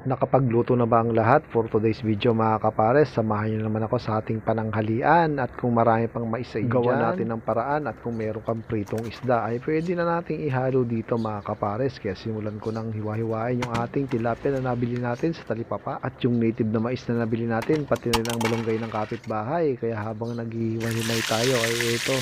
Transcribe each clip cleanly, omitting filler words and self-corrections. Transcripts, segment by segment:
Nakapagluto na ba ang lahat for today's video mga kapares? Samahan nyo naman ako sa ating pananghalian at kung marami pang mais sa inyo gawa natin ng paraan at kung meron kang pritong isda ay pwede na nating ihalo dito mga kapares. Kaya simulan ko ng hiwa-hiwain yung ating tilapia na nabili natin sa talipapa at yung native na mais na nabili natin pati rin ang malunggay ng kapitbahay. Kaya habang naghihiwa-himay tayo ay ito,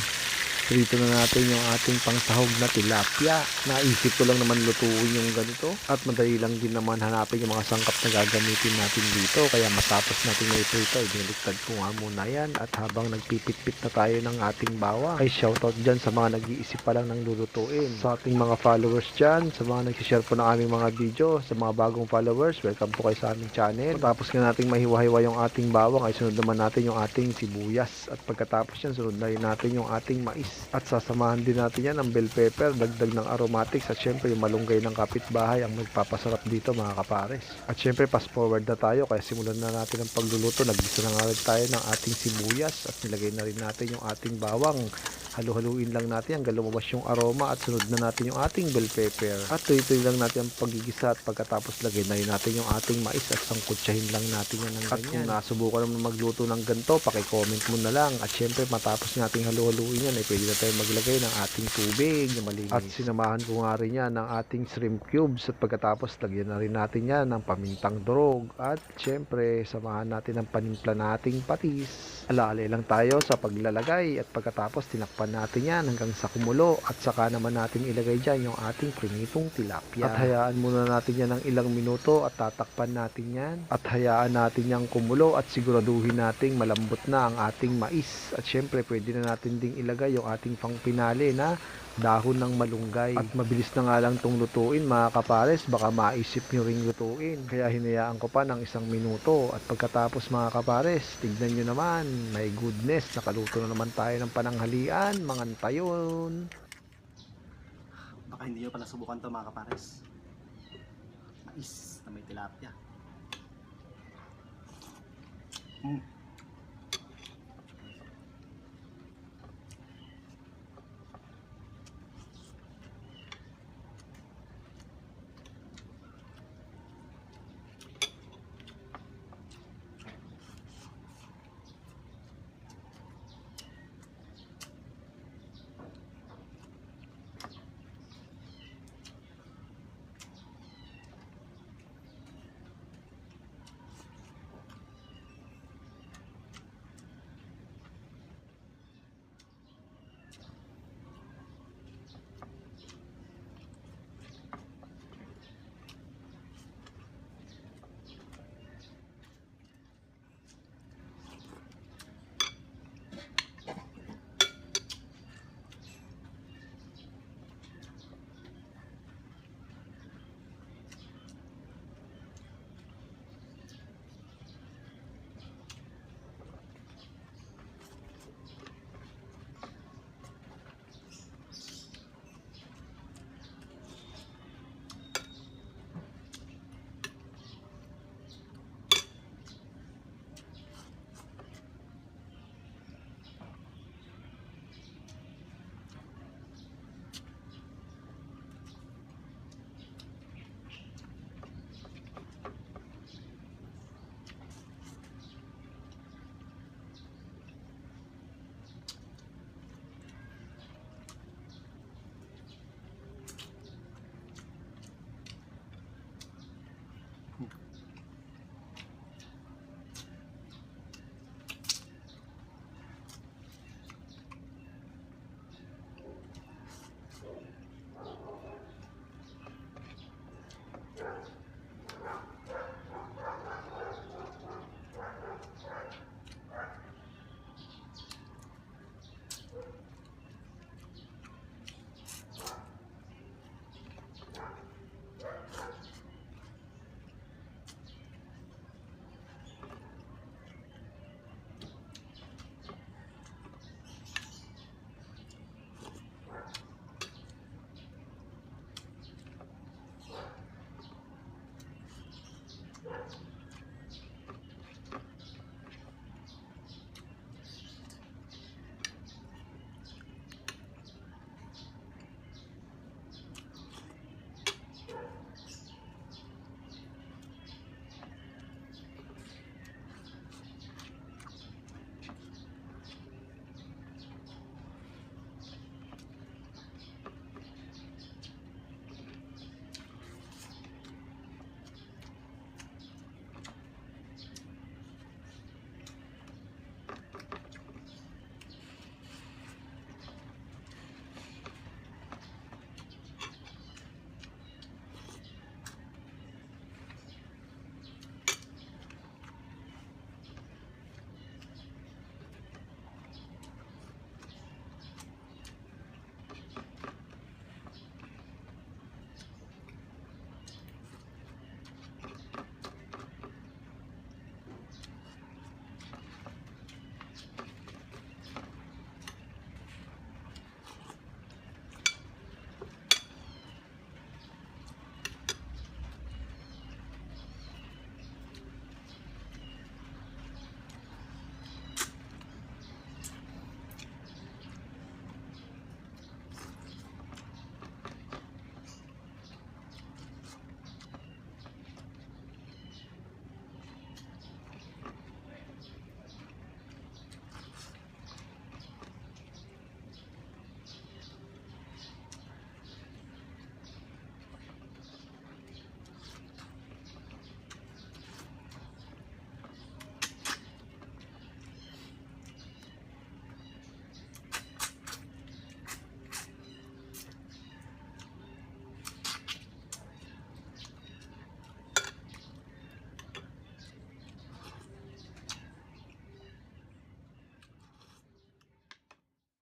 prito na natin yung ating pangsahog na tilapia. Naisip ko lang naman lutuin yung ganito at madali lang din naman hanapin yung mga sangkap na gagamitin natin dito. Kaya matapos natin na iprito, ibiniligtad ko nga muna yan. At habang nagpipit-pit na tayo ng ating bawang, ay shoutout dyan sa mga nag-iisip pa lang ng lulutuin. Sa ating mga followers dyan, sa mga nag-share po ng aming mga video, sa mga bagong followers, welcome po kayo sa aming channel. Tapos nga nating mahiwa-hiwa yung ating bawang, ay sunod naman natin yung ating sibuyas. At pagkatapos yan, sunod na rin natin yung ating mais. At sasamahan din natin yan ng bell pepper, dagdag ng aromatics at syempre yung malunggay ng kapitbahay ang magpapasarap dito mga kapares. At syempre fast forward na tayo kaya simulan na natin ang pagluluto. Naggisa na nga rin tayo ng ating sibuyas at nilagay na rin natin yung ating bawang. Halu-haluin lang natin hanggang lumabas yung aroma at sunod na natin yung ating bell pepper. At tuloy-tuloy lang natin ang pagigisa at pagkatapos lagay na rin natin yung ating mais at sangkutsahin lang natin yan ng ganyan. At kung nasubukan naman magluto ng ganito, paki-comment mo na lang. At syempre matapos nating halu-haluin yan, ay pwede na tayo maglagay ng ating tubig na malinis. At sinamahan ko nga rin yan ng ating shrimp cubes at pagkatapos lagyan na rin natin yan ng pamintang durog. At syempre samahan natin ang panimpla nating patis. Alaalay lang tayo sa paglalagay at pagkatapos tinakpan natin yan hanggang sa kumulo at saka naman natin ilagay dyan yung ating prinitong tilapia. At hayaan muna natin yan ng ilang minuto at tatakpan natin yan at hayaan natin yang kumulo at siguraduhin nating malambot na ang ating mais. At syempre pwede na natin ding ilagay yung ating pangpinali na dahon ng malunggay. At mabilis na nga lang itong lutuin mga kapares, baka maisip nyo ring lutuin. Kaya hinayaan ko pa ng 1 minuto. At pagkatapos mga kapares, tignan nyo naman, my goodness, nakaluto na naman tayo ng pananghalian, mga tayon. Baka hindi nyo pa nasubukan to mga kapares. Mais na may tilapia.